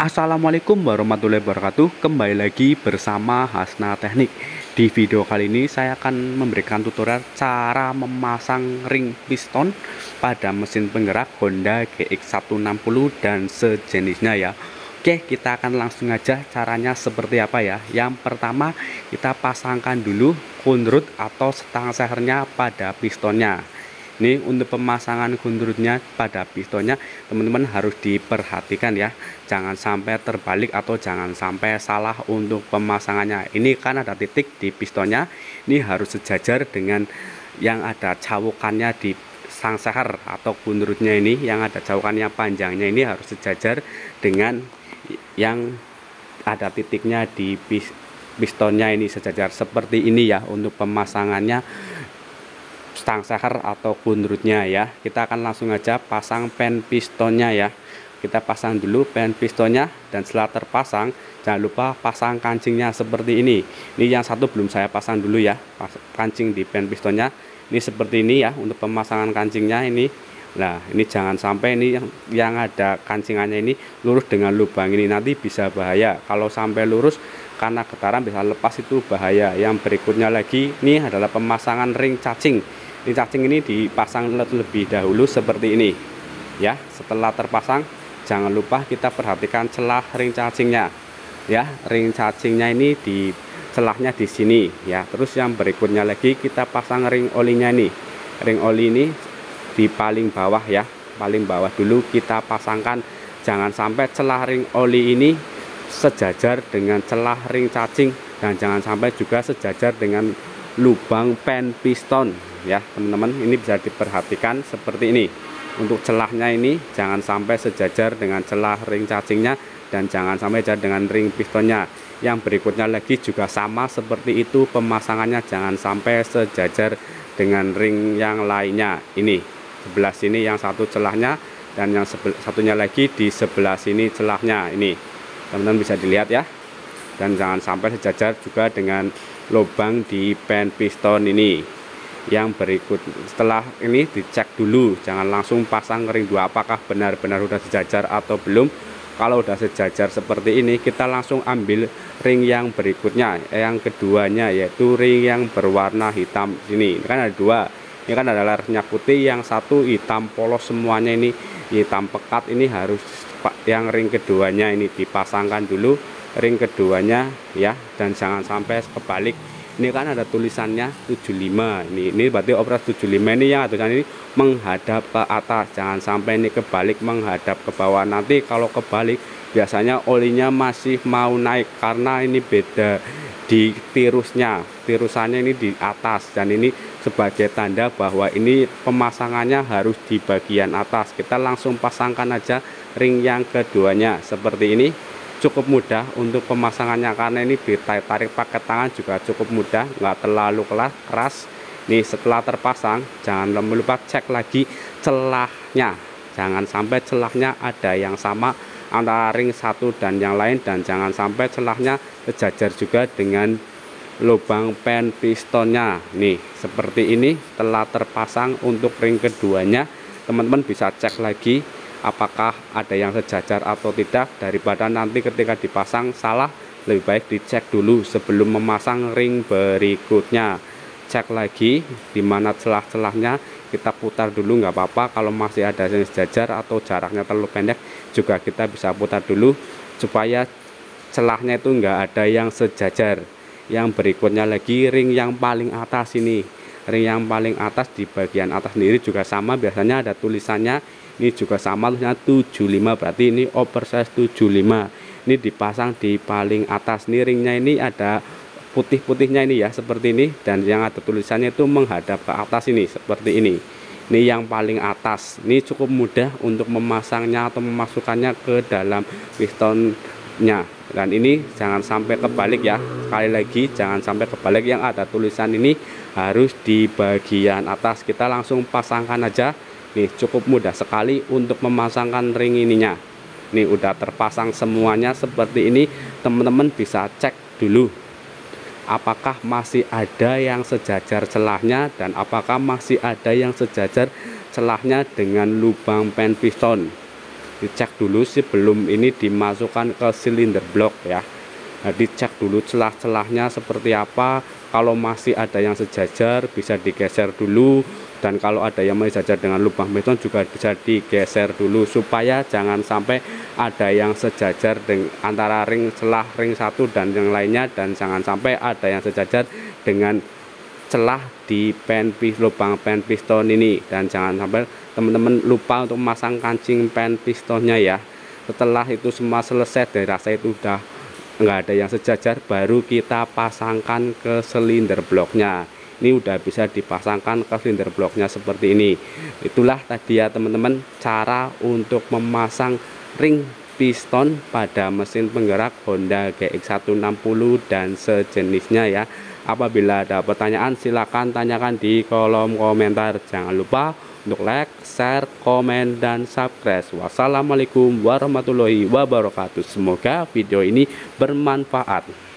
Assalamualaikum warahmatullahi wabarakatuh. Kembali lagi bersama Hasna Teknik. Di video kali ini saya akan memberikan tutorial cara memasang ring piston pada mesin penggerak Honda GX160 dan sejenisnya ya. Oke, kita akan langsung aja caranya seperti apa ya. Yang pertama, kita pasangkan dulu kunrut atau stang sehernya pada pistonnya. Ini untuk pemasangan kunrutnya pada pistonnya, teman-teman harus diperhatikan ya. Jangan sampai terbalik atau jangan sampai salah untuk pemasangannya. Ini kan ada titik di pistonnya, ini harus sejajar dengan yang ada cawukannya di stang seher atau kunrutnya ini, yang ada cawukannya panjangnya ini harus sejajar dengan yang ada titiknya di pistonnya ini, sejajar seperti ini ya untuk pemasangannya stang seher atau kunrutnya ya. Kita akan langsung aja pasang pen pistonnya ya. Kita pasang dulu pen pistonnya, dan setelah terpasang jangan lupa pasang kancingnya seperti ini. Ini yang satu belum saya pasang dulu ya, kancing di pen pistonnya. Ini seperti ini ya untuk pemasangan kancingnya ini. Nah, ini jangan sampai ini yang ada kancingannya ini lurus dengan lubang ini, nanti bisa bahaya. Kalau sampai lurus karena getaran bisa lepas, itu bahaya. Yang berikutnya lagi ini adalah pemasangan ring cacing. Ring cacing ini dipasang lebih dahulu seperti ini ya. Setelah terpasang jangan lupa kita perhatikan celah ring cacingnya ya. Ring cacingnya ini di celahnya di sini ya. Terus yang berikutnya lagi kita pasang ring olinya nih. Ring oli ini di paling bawah ya, paling bawah dulu kita pasangkan. Jangan sampai celah ring oli ini sejajar dengan celah ring cacing, dan jangan sampai juga sejajar dengan lubang pen piston ya teman-teman. Ini bisa diperhatikan seperti ini. Untuk celahnya ini jangan sampai sejajar dengan celah ring cacingnya, dan jangan sampai sejajar dengan ring pistonnya. Yang berikutnya lagi juga sama seperti itu pemasangannya, jangan sampai sejajar dengan ring yang lainnya. Ini sebelah sini yang satu celahnya, dan yang satunya lagi di sebelah sini celahnya. Ini teman-teman bisa dilihat ya. Dan jangan sampai sejajar juga dengan lubang di pen piston ini. Yang berikut setelah ini dicek dulu, jangan langsung pasang ring 2 apakah benar-benar sudah sejajar atau belum. Kalau sudah sejajar seperti ini, kita langsung ambil ring yang berikutnya, yang keduanya, yaitu ring yang berwarna hitam. Ini kan ada dua, ini kan ada layarnya putih, yang satu hitam polos semuanya, ini hitam pekat. Ini harus yang ring keduanya ini dipasangkan dulu ring keduanya ya, dan jangan sampai kebalik. Ini kan ada tulisannya 75, ini berarti operasi 75 ini yang aturan ini menghadap ke atas, jangan sampai ini kebalik menghadap ke bawah. Nanti kalau kebalik biasanya olinya masih mau naik, karena ini beda di tirusannya ini di atas, dan ini sebagai tanda bahwa ini pemasangannya harus di bagian atas. Kita langsung pasangkan aja ring yang keduanya seperti ini. Cukup mudah untuk pemasangannya, karena ini ditarik pakai tangan juga cukup mudah, nggak terlalu keras. Nih setelah terpasang jangan lupa cek lagi celahnya, jangan sampai celahnya ada yang sama antara ring satu dan yang lain, dan jangan sampai celahnya sejajar juga dengan lubang pen pistonnya. Nih seperti ini. Setelah terpasang untuk ring keduanya, teman-teman bisa cek lagi apakah ada yang sejajar atau tidak, daripada nanti ketika dipasang salah. Lebih baik dicek dulu sebelum memasang ring berikutnya. Cek lagi di mana celah-celahnya, kita putar dulu nggak apa-apa. Kalau masih ada yang sejajar atau jaraknya terlalu pendek juga kita bisa putar dulu supaya celahnya itu nggak ada yang sejajar. Yang berikutnya lagi ring yang paling atas ini. Ring yang paling atas di bagian atas sendiri juga sama, biasanya ada tulisannya. Ini juga sama tulisannya 75, berarti ini oversize 75. Ini dipasang di paling atas. Nih ringnya ini ada putih-putihnya ini ya, seperti ini, dan yang ada tulisannya itu menghadap ke atas ini seperti ini. Ini yang paling atas. Ini cukup mudah untuk memasangnya atau memasukkannya ke dalam pistonnya. Dan ini jangan sampai kebalik ya. Sekali lagi jangan sampai kebalik, yang ada tulisan ini harus di bagian atas. Kita langsung pasangkan aja. Nih cukup mudah sekali untuk memasangkan ring ininya. Nih udah terpasang semuanya seperti ini. Teman-teman bisa cek dulu apakah masih ada yang sejajar celahnya, dan apakah masih ada yang sejajar celahnya dengan lubang pen piston. dicek dulu sebelum ini dimasukkan ke silinder blok ya. Nah, dicek dulu celah-celahnya seperti apa. Kalau masih ada yang sejajar bisa digeser dulu, dan kalau ada yang masih sejajar dengan lubang piston juga bisa digeser dulu, supaya jangan sampai ada yang sejajar dengan antara ring celah ring satu dan yang lainnya, dan jangan sampai ada yang sejajar dengan celah di lubang pen piston ini. Dan jangan sampai teman-teman lupa untuk memasang kancing pen pistonnya ya. Setelah itu semua selesai, dari rasa itu udah nggak ada yang sejajar, baru kita pasangkan ke silinder bloknya. Ini udah bisa dipasangkan ke silinder bloknya seperti ini. Itulah tadi ya teman-teman, cara untuk memasang ring piston pada mesin penggerak Honda GX160 dan sejenisnya ya. Apabila ada pertanyaan silahkan tanyakan di kolom komentar. Jangan lupa untuk like, share, komen, dan subscribe. Wassalamualaikum warahmatullahi wabarakatuh. Semoga video ini bermanfaat.